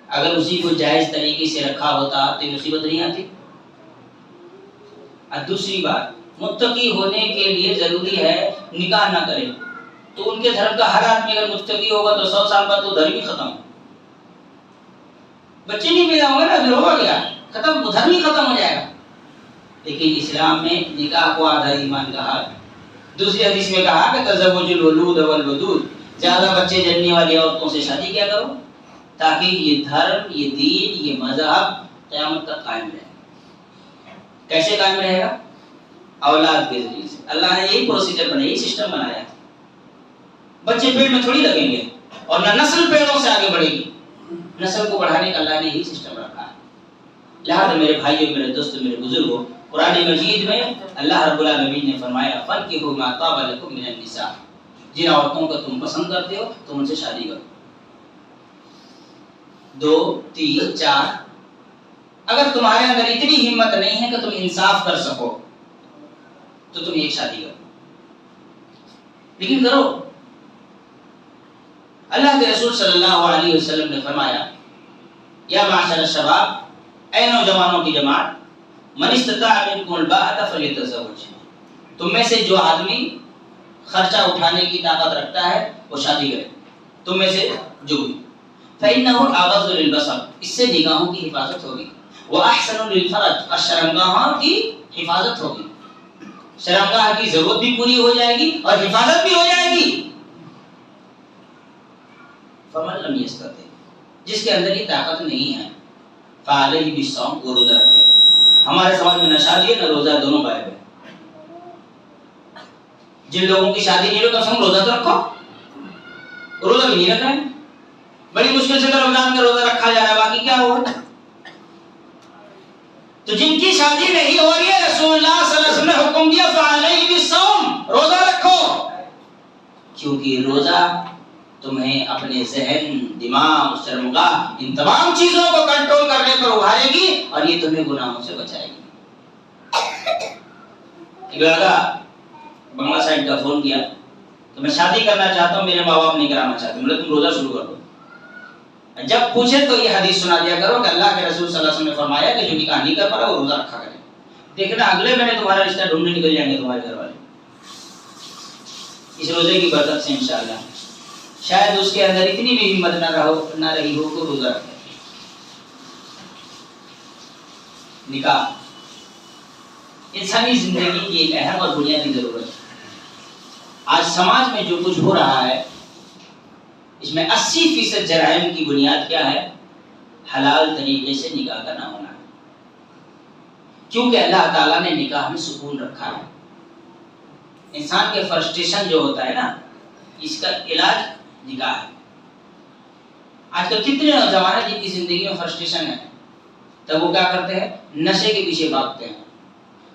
اگر اسی کو جائز طریقے سے رکھا ہوتا تو مصیبت نہیں آتی۔ اور دوسری بات، متقی ہونے کے لیے ضروری ہے نکاح نہ کرے، تو ان کے دھرم کا ہر آدمی اگر متقی ہوگا تو 100 سال بعد تو دھرم ہی ختم، بچے نہیں پیدا ہوں گے نا، پھر ہوگا کیا؟ ختم، دھرم ہی ختم ہو جائے گا۔ لیکن اسلام میں نکاح کو آدھا ایمان کہا۔ دوسری حدیث میں کہا کہ تزوج الولود والودود، زیادہ بچے جننے والی عورتوں سے شادی کیا کرو تاکہ یہ دھرم، یہ دین، یہ مذہب قیامت تک قائم رہے۔ کیسے قائم رہے گا؟ اولاد کے ذریعے سے۔ اللہ نے یہی پروسیجر بنایا، یہی سسٹم بنایا۔ بچے پیٹ میں تھوڑی لگیں گے، اور نہ نسل پیڑوں سے آگے بڑھے گی، نسل کو بڑھانے کا اللہ نے یہی سسٹم رکھا ہے۔ لہذا میرے بھائیوں، میرے دوستوں، میرے بزرگوں، قرآن مجید میں اللہ رب العالمین نے فرمایا فَانكِحُوا مَا طَابَ لَكُم مِّنَ النِّسَاءِ، جن عورتوں کو تم پسند کرتے ہو تم ان سے شادی کرو، 2 3 4۔ اگر تمہارے اندر اتنی ہمت نہیں ہے کہ تم انصاف کر سکو تو تم ایک شادی کرو، لیکن کرو۔ اللہ کے رسول صلی اللہ علیہ وسلم نے فرمایا یا معاشر الشباب، اے نوجوانوں کی جماعت، من استطاع منکم الباءۃ فلیتزوج، تم میں سے جو آدمی خرچہ اٹھانے کی طاقت رکھتا ہے وہ شادی کرے، تم میں سے جو بھی، فإنه أغض للبصر، اس سے نگاہوں کی حفاظت ہوگی، وأحسن للفرج، اور شرمگاہوں کی حفاظت ہوگی، شرمگاہ کی ضرورت بھی پوری ہو جائے گی اور حفاظت بھی ہو جائے گی۔ فمن لم يستطع، جس کے اندر یہ طاقت نہیں ہے، فعلیہ بالصوم، وہ روزہ رکھے۔ ہمارے سماج میں نہ شادی ہے نہ روزہ، دونوں غائب ہے۔ جن لوگوں کی شادی نہیں ہو کم سے کم روزہ تو رکھو، روزہ بھی نہیں رکھ رہے، بڑی مشکل سے تو رمضان کا روزہ رکھا جا رہا ہے، باقی کیا ہوا؟ تو جن کی شادی نہیں ہو رہی ہے، رسول اللہ صلی اللہ علیہ وسلم نے حکم دیا فعلیہ بالصوم، روزہ رکھو، کیونکہ روزہ تمہیں اپنے ذہن، دماغ، شرمگاہ، ان تمام چیزوں کو کنٹرول کرنے پر ابھارے گی اور یہ تمہیں گناہوں سے بچائے گی۔ ایک لڑکا بنگلہ سائڈ کا فون کیا تو میں شادی کرنا چاہتا ہوں، میرے ماں باپ نہیں کرانا چاہتے، میں نے تم روزہ شروع کر دو۔ جب پوچھے تو یہ حدیث سنا دیا کرو کہ اللہ کے رسول صلی اللہ علیہ وسلم نے فرمایا کہ جو نکاح نہیں کر پا رہا وہ روزہ رکھا کرے، دیکھنا اگلے مہینے تمہارا رشتہ ڈھونڈنے نکل جائیں گے تمہارے گھر والے، اس روزے کی برکت سے انشاءاللہ۔ شاید اس کے اندر اتنی بھی ہمت نہ رہی ہو کہ روزہ رکھے۔ نکاح انسانی زندگی کی ایک اہم اور بنیادی ضرورت ہے۔ آج سماج میں جو کچھ ہو رہا ہے اس میں 80% جرائم کی بنیاد کیا ہے؟ حلال طریقے سے نکاح کا نہ ہونا ہے، کیونکہ اللہ تعالیٰ نے نکاح میں سکون رکھا ہے۔ انسان کے فرسٹریشن جو ہوتا ہے نا، اس کا علاج نکاح ہے۔ آج کل کتنے نوجوان ہیں جن کی زندگی میں فرسٹریشن ہے، تب وہ کیا کرتے ہیں؟ نشے کے پیچھے بھاگتے ہیں۔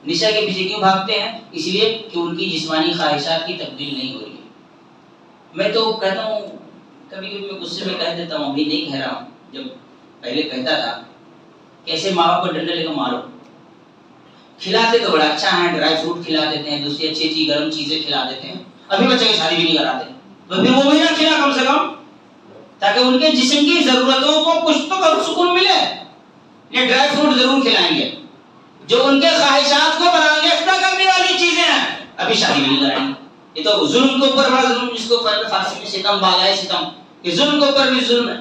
نشے کے پیچھے کیوں بھاگتے ہیں؟ اس لیے کہ ان کی جسمانی خواہشات کی تبدیل نہیں ہو رہی ہے۔ میں تو کہتا ہوں، کبھی کبھی میں غصے میں کہہ دیتا ہوں، ابھی نہیں کہہ رہا ہوں، جب پہلے کہتا تھا کہ ایسے ماں باپ کو ڈنڈے لے کر مارو، کھلاتے تو بڑا اچھا ہے، ڈرائی فروٹ کھلا دیتے ہیں، دوسری اچھی اچھی گرم چیزیں کھلا دیتے ہیں، ابھی بچے کی شادی بھی نہیں کراتے، تو پھر وہ مہینہ کھلا کم سے کم، تاکہ ان کے جسم کی ضرورتوں کو کچھ تو سکون ملے۔ یہ ڈرائی فروٹ ضرور کھلائیں گے، جو ان کے خواہشات کو برانگیختہ کرنے والی چیزیں ہیں، ابھی شادی بھی نہیں کرائیں گے۔ یہ تو ظلم کے اوپر بڑا ظلم، جس کو فارسی میں ستم باغائے ستم، یہ ظلم کے اوپر بھی ظلم ہے۔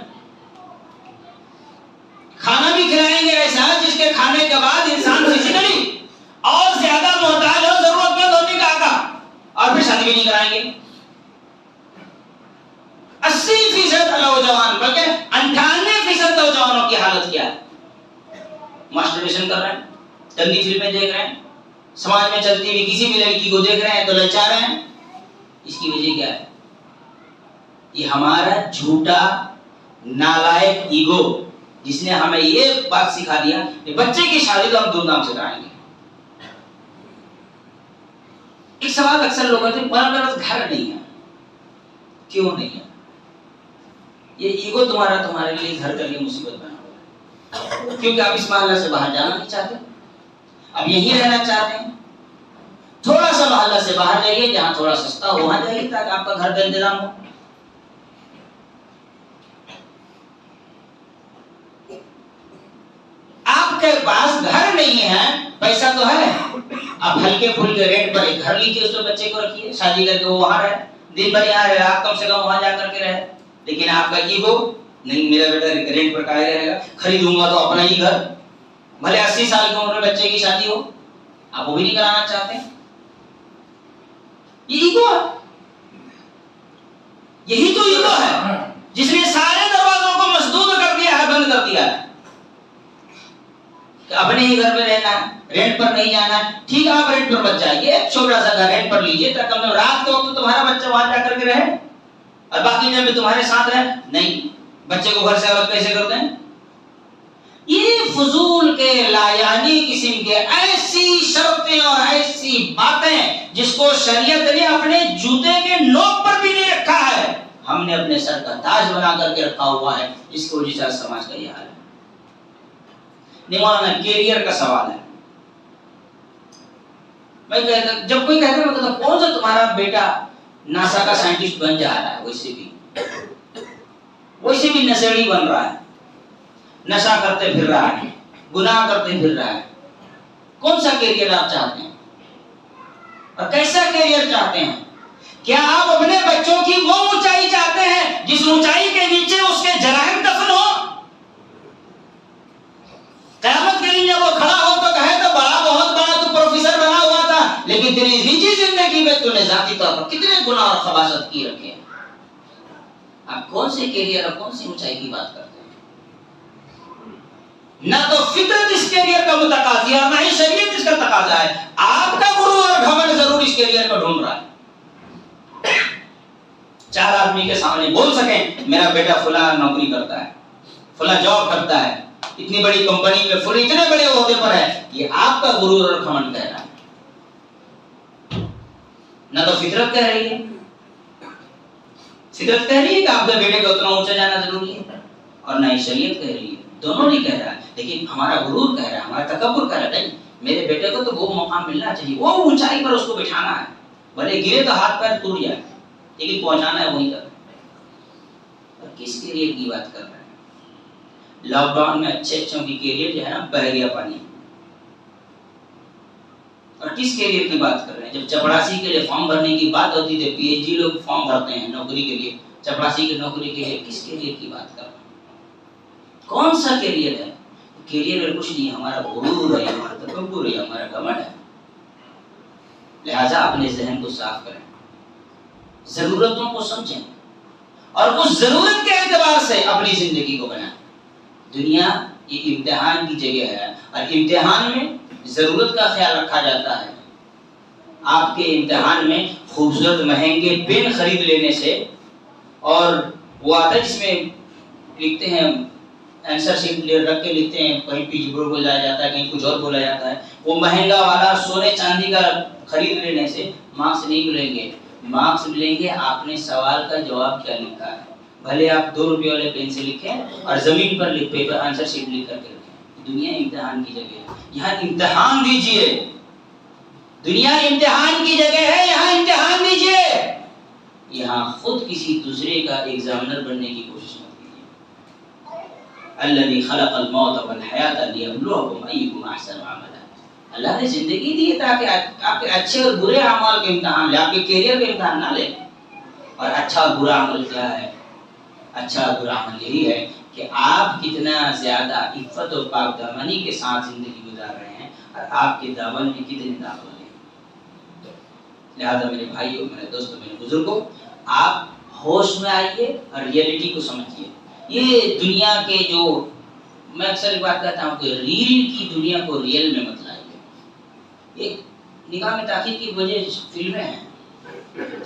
کھانا بھی کھلائیں گے ایسا جس کے کھانے کے بعد انسان فزیکلی اور زیادہ محتاج ہو، ضرورت مند ہونے کا آگا، اور پھر شادی بھی نہیں کرائیں گے۔ 80% نوجوان بلکہ 98% نوجوانوں کی حالت کیا ہے؟ ماسٹربیشن کر رہے ہیں، گندی فلمیں دیکھ رہے ہیں، سماج میں چلتی ہوئی کسی بھی لڑکی کو دیکھ رہے ہیں تو للچا رہے ہیں۔ اس کی وجہ کیا ہے؟ یہ ہمارا جھوٹا نالائق ایگو، جس نے ہمیں یہ بات سکھا دیا کہ بچے کی شادی تو ہم دھوم دھام سے کرائیں گے۔ ایک سوال اکثر لوگ کرتے ہیں، ہمارے پاس گھر نہیں ہے۔ کیوں نہیں ہے؟ یہ ایگو تمہارے لیے گھر کے لیے مصیبت بنا ہوا ہے، کیونکہ آپ اس محلہ سے باہر جانا نہیں چاہتے، اب یہیں رہنا چاہتے ہیں۔ تھوڑا سا محلہ سے باہر جائیے، جہاں تھوڑا سستا ہو وہاں جائیے تاکہ آپ کا گھر کا انتظام ہو۔ آپ کے پاس گھر نہیں ہے، پیسہ تو ہے، آپ ہلکے پھلکے ریٹ پر ایک گھر لیجیے، اس میں بچے کو رکھیے، شادی کر کے وہ وہاں رہے، دن بھر یہاں رہے، آپ کم سے کم وہاں جا کر کے رہے۔ لیکن آپ کا ایگو، نہیں میرا بیٹا رینٹ پر کہاں رہے گا، خریدوں گا تو اپنا ہی گھر، بھلے 80 سال کی عمر میں بچے کی شادی ہو، آپ وہ بھی نہیں کرانا چاہتے۔ یہ ایگو ہے، یہی تو ایگو ہے جس نے سارے دروازوں کو مسدود کر دیا ہے، بند کر دیا ہے کہ اپنے ہی گھر میں رہنا ہے، رینٹ پر نہیں جانا ہے۔ ٹھیک ہے، آپ رینٹ پر مت جائیے، چھوٹا سا گھر رینٹ پر لیجیے تاکہ رات کے وقت تمہارا بچہ وہاں جا کر کے رہے اور باقی دن میں تمہارے ساتھ رہے۔ نہیں، بچے کو گھر سے الگ کیسے کرتے ہیں؟ یہ فضول کے لایعنی قسم کے ایسی شرطیں اور ایسی باتیں جس کو شریعت نے اپنے جوتے کے نوک پر بھی نہیں رکھا ہے، ہم نے اپنے سر کا تاج بنا کر کے رکھا ہوا ہے، جس کی وجہ سے سماج کا یہ حال ہے۔ مولانا کیریئر کا سوال ہے، میں کہتا جب کوئی کہتا ہے میں کہتا کون سا تمہارا بیٹا ناسا کا سائنٹسٹ بن جا رہا ہے، ویسے بھی نشیڑی بن رہا ہے، نشہ کرتے پھر رہا ہے، گناہ کرتے پھر رہا ہے، کون سا کیریئر آپ چاہتے ہیں اور کیسا کیریئر چاہتے ہیں؟ کیا آپ اپنے بچوں کی وہ اونچائی چاہتے ہیں جس اونچائی کے نیچے اس کے جرائم دفن ہو؟ قیامت کے دن جب وہ کھڑا ہو تو کہے تو بڑا بہت بڑا تو پروفیسر بنا ہوا تھا، لیکن تیری نجی زندگی میں تو نے ذاتی طور پر کتنے گناہ اور خباثت کی رکھے ہیں۔ آپ کون سے کیریئر اور کون سی اونچائی کی بات کرتے ہیں؟ نہ تو فطرت اس کیریئر کا متقاضی ہے اور نہ ہی شریعت اس کا تقاضا ہے۔ آپ کا غرور اور گھمنڈ ضرور اس کیریئر کو ڈھونڈ رہا ہے، چار آدمی کے سامنے بول سکیں میرا بیٹا فلاں نوکری کرتا ہے، فلاں جاب کرتا ہے، اتنی بڑی کمپنی میں فلاں اتنے بڑے عہدے پر ہے، یہ آپ کا غرور اور گھمنڈ کہہ رہا ہے، نہ تو فطرت کہہ رہی ہے۔ فطرت کہہ رہی ہے کہ آپ کے بیٹے کو اتنا اونچا جانا ضروری ہے، اور نہ ہی شریعت کہہ رہی ہے، دونوں نہیں کہہ رہا ہے، لیکن ہمارا غرور کہہ رہا ہے، ہمارا تکبر کہہ رہا ہے نہیں میرے بیٹے کو تو وہ مقام ملنا چاہیے، وہ اونچائی پر اس کو بٹھانا ہے، بھلے گرے تو ہاتھ پیر ٹوٹ جائے لیکن پہنچانا ہے وہیں تک۔ اور کس کیریئر کی بات کر رہے ہیں؟ لاک ڈاؤن میں اچھے اچھوں کی کیریئر جو ہے نا بہ گیا پانی۔ اور کس کیریئر کی بات کر رہے ہیں؟ جب چپڑاسی کے لیے فارم بھرنے کی بات ہوتی تھی، پی ایچ ڈی لوگ فارم بھرتے ہیں نوکری کے لیے، چپڑاسی کی نوکری کے لیے کس کیریئر کی بات کر رہے ہیں؟ کون سا کیریئر ہے؟ کیریئر میں کچھ نہیں، ہمارا غرور ہے، ہمارا تکبر ہے، ہمارا گھمنڈ ہے۔ لہذا اپنے ذہن کو صاف کریں، ضرورتوں کو سمجھیں اور اس ضرورت کے اعتبار سے اپنی زندگی کو بنائیں۔ دنیا یہ امتحان کی جگہ ہے اور امتحان میں ضرورت کا خیال رکھا جاتا ہے۔ آپ کے امتحان میں خوبصورت مہنگے پین خرید لینے سے، اور وہ آتا ہے جس میں لکھتے ہیں آنسر شیٹ رکھ کے لکھتے ہیں، کہیں پیجبرو بولا جاتا ہے، کہیں کچھ اور بولا جاتا ہے، وہ مہنگا والا سونے چاندی کا خرید لینے سے مارکس نہیں ملیں گے، مارکس ملیں گے آپ نے سوال کا جواب کیا لکھا ہے۔ بھلے آپ 2 روپے والے پین سے لکھیں اور زمین پر پیپر آنسر شیٹ لکھ کر کے رکھیں۔ دنیا امتحان کی جگہ ہے، یہاں امتحان دیجئے۔ دنیا امتحان کی جگہ ہے، یہاں امتحان دیجئے۔ یہاں خود کسی دوسرے کا ایگزامنر بننے کی کوشش مت کیجیے۔ الذی خلق الموت والحیات لیبلوکم ایکم احسن عملا۔ اللہ نے زندگی دی ہے تاکہ آپ کے اچھے اور برے اعمال کے امتحان لے، آپ کے کیریئر کے امتحان نہ لے۔ اور اچھا اور برا عمل کیا ہے؟ اچھا برا عمل یہی ہے کہ آپ کتنا زیادہ عفت و پاک دامنی کے ساتھ زندگی گزار رہے ہیں اور آپ کے دامن میں کتنے داخل ہیں. لہذا میرے بھائیوں، میرے دوستوں، میرے بزرگوں، آپ ہوش میں آئیے اور ریئلٹی کو سمجھیے. یہ دنیا کے جو میں اکثر ایک بات کہتا ہوں کہ ریل کی دنیا کو ریئل میں مت لائیے. ایک نکاح میں تاخیر کی وجہ فلمیں ہیں.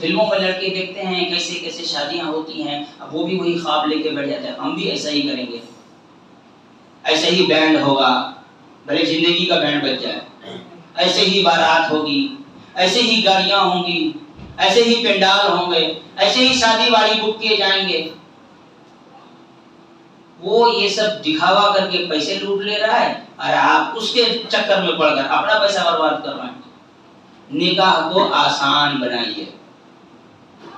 فلموں میں لڑکے دیکھتے ہیں کیسے کیسے شادیاں ہوتی ہیں، اب وہ بھی وہی خواب لے کے بیٹھ جاتے ہیں ہم بھی ایسا ہی کریں گے، ایسے ہی بینڈ ہوگا، بھلے زندگی کا بینڈ بج جائے، ایسے ہی بارات ہوگی، ایسے ہی گاڑیاں ہوں گی، ایسے ہی پنڈال ہوں گے، ایسے ہی شادی واڑی بک کیے جائیں گے. وہ یہ سب دکھاوا کر کے پیسے لوٹ لے رہا ہے اور آپ اس کے چکر میں پڑ کر اپنا پیسہ برباد کر رہے ہیں. نکاح کو آسان بنائیے،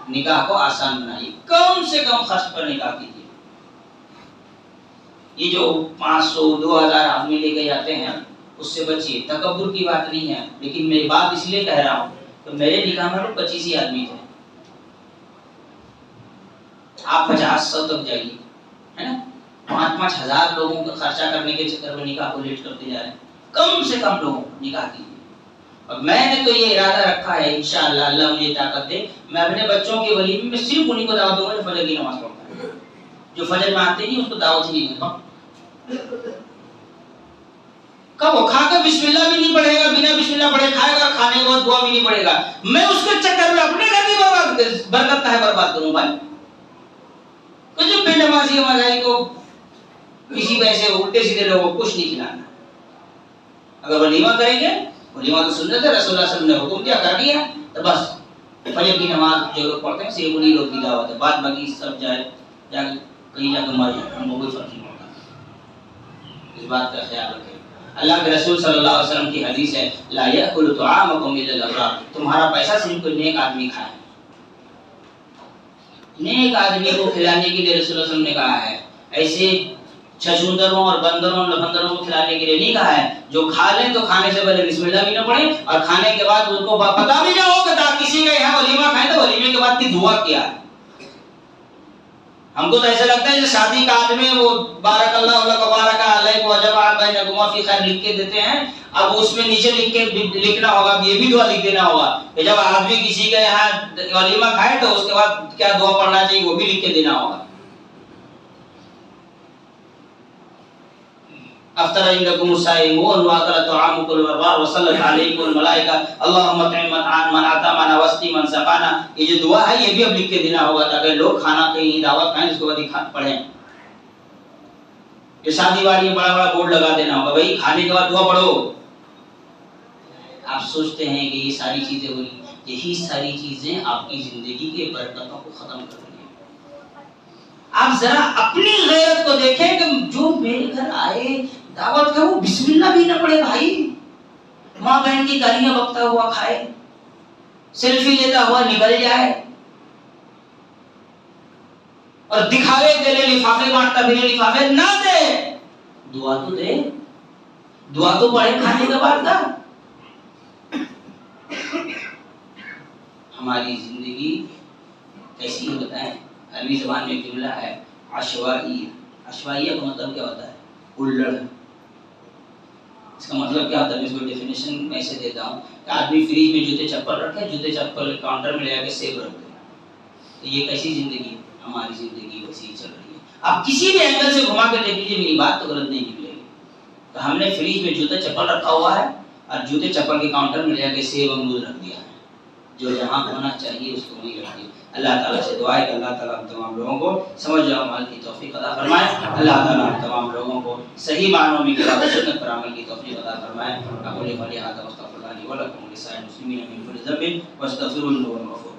نکاح کو آسان بنائیے، کم سے کم خرچ پر نکاح کیجیے. یہ جو 500 2000 آدمی لے کے جاتے ہیں اس سے بچیے. تکبر کی بات نہیں ہے، لیکن میں بات اس لیے کہہ رہا ہوں کہ میرے نکاح میں 25 ہی آدمی تھے، آپ 50-100 تک جائیے، ہے نا. 5-5 ہزار لوگوں کا خرچہ کرنے کے چکر میں نکاح کو لیٹ کرتے جا رہے ہیں. کم سے کم لوگوں کو نکاح کیجیے. اور میں نے تو یہ ارادہ رکھا ہے انشاءاللہ اللہ مجھے طاقت دے، میں اپنے بچوں کے ولیمے میں صرف انہیں کو دعوت دوں گا جو فجر کی نماز پڑھتا ہے. جو فجر میں آتے نہیں اس کو دعوت ہی نہیں دوں. کب وہ کھا کے بسم اللہ بھی نہیں پڑھے گا، بنا بسم اللہ پڑھے کھائے گا، کھانے کے بعد دعا بھی نہیں پڑھے گا، میں اس کے چکر میں اپنے گھر کی برکت کا ہے برباد کروں بھائی. کچھ بے نمازی مزائی کو کسی پیسے الٹے سیدھے لوگوں کو کچھ نہیں کھلانا. اگر ولیمہ کریں گے، ولیمہ تو سنت ہے، رسول اللہ صلی اللہ علیہ وسلم نے حکم دیا کر دیا، تو بس فجر کی نماز جو لوگ پڑھتے ہیں صرف انہی لوگ کی دعوت ہے. بعد باقی سب جائے جا کے کہیں جا کے مر جائے، ہم کو کوئی فرق نہیں پڑتا. اس بات کا خیال رکھیں. اللہ کے رسول صلی اللہ علیہ وسلم کی حدیث ہے لا یأکل طعامکم الا الابرار، تمہارا پیسہ صرف کوئی نیک آدمی کھائے. نیک آدمی کو کھلانے کے لیے رسول اللہ صلی اللہ علیہ وسلم نے کہا ہے، ایسے چھچوندروں اور بندروں لفندروں کو کھلانے کے لیے نہیں کہا ہے. جو کھا لیں تو کھانے سے پہلے بسم اللہ بھی نہ پڑھیں اور کھانے کے بعد ان کو پتہ بھی نہ ہو کہ کسی کا یہاں ولیمہ کھائیں تو ولیمے کے بعد کی دعا کیا ہے. ہم کو تو ایسا لگتا ہے کہ شادی کارڈ میں وہ بارک اللہ لک وبارک علیک وجمع بینکما فی خیر لکھ کے دیتے ہیں. اب اس میں نیچے لکھنا ہوگا، یہ بھی دعا لکھ دینا ہوگا کہ جب آدمی کسی کا یہاں ولیمہ کھائے تو اس کے بعد کیا دعا پڑھنا چاہیے وہ بھی لکھ کے دینا ہوگا. افطر عندکم الصائمون واکل طعامکم الابرار وصلت علیکم الملائکہ اللهم اطعم من اطعمنا واسقِ من سقانا. یہ جو دعا ہے یہ بھی اب لکھ کے دینا ہوگا تاکہ لوگ کھانا کہیں دعوت کھائیں اس کے بعد پڑھیں. یہ شادی واڑی میں بڑا بڑا بورڈ لگا دینا ہوگا بھائی کھانے کے بعد دعا پڑھو. آپ سوچتے ہیں کہ یہ ساری چیزیں ہوئی، یہی ساری چیزیں آپ کی زندگی کے برکتوں کو ختم کر رہی ہیں. آپ ذرا اپنی غیرت کو دیکھیں کہ جو میرے گھر آئے دعوت کا وہ بسم اللہ بھی نہ پڑھے بھائی، ماں بہن کی گالیاں بکتا ہوا کھائے، سیلفی لیتا ہوا نکل جائے اور دکھاوے کے لیے لفافے بانٹتا پھرے. لفافے نہ دے، دعا تو دے، دعا تو پڑھے کھانے کے بعد کا. ہماری زندگی کیسی ہے بتائیں. عربی زبان میں ایک جملہ ہے عشوائیہ. عشوائیہ کا مطلب کیا ہوتا ہے؟ الڑ. اس کا مطلب کیا ہوتا ہے؟ میں اس کو ڈیفینیشن میں سے دیتا ہوں کہ آدمی فریج میں جوتے چپل رکھے، جوتے چپل کاؤنٹر میں لے جا کے سیب رکھ دے. تو یہ کیسی زندگی ہے؟ ہماری زندگی ویسی چل رہی ہے. آپ کسی بھی اینگل سے گھما کے دیکھ لیجیے، میری بات تو غلط نہیں نکلے گی. تو ہم نے فریج میں جوتے چپل رکھا ہوا ہے اور جوتے چپل کے کاؤنٹر میں لے جا کے سیب امرود رکھ دیا ہے. جو جہاں ہونا چاہیے اس کو نہیں رکھ دیا. اللہ تعالیٰ سے دعا ہے کہ اللہ تعالیٰ ہم تمام لوگوں کو سمجھ و عمل کی توفیق عطا فرمائے. اللہ تعالیٰ ہم تمام لوگوں کو صحیح معنوں میں کتاب و سنت پر عمل کی توفیق عطا فرمائے. اقول قولی ھذا واستغفر اللہ لی ولکم ولسائر المسلمین من کل ذنب واستغفروہ انہ هو الغفور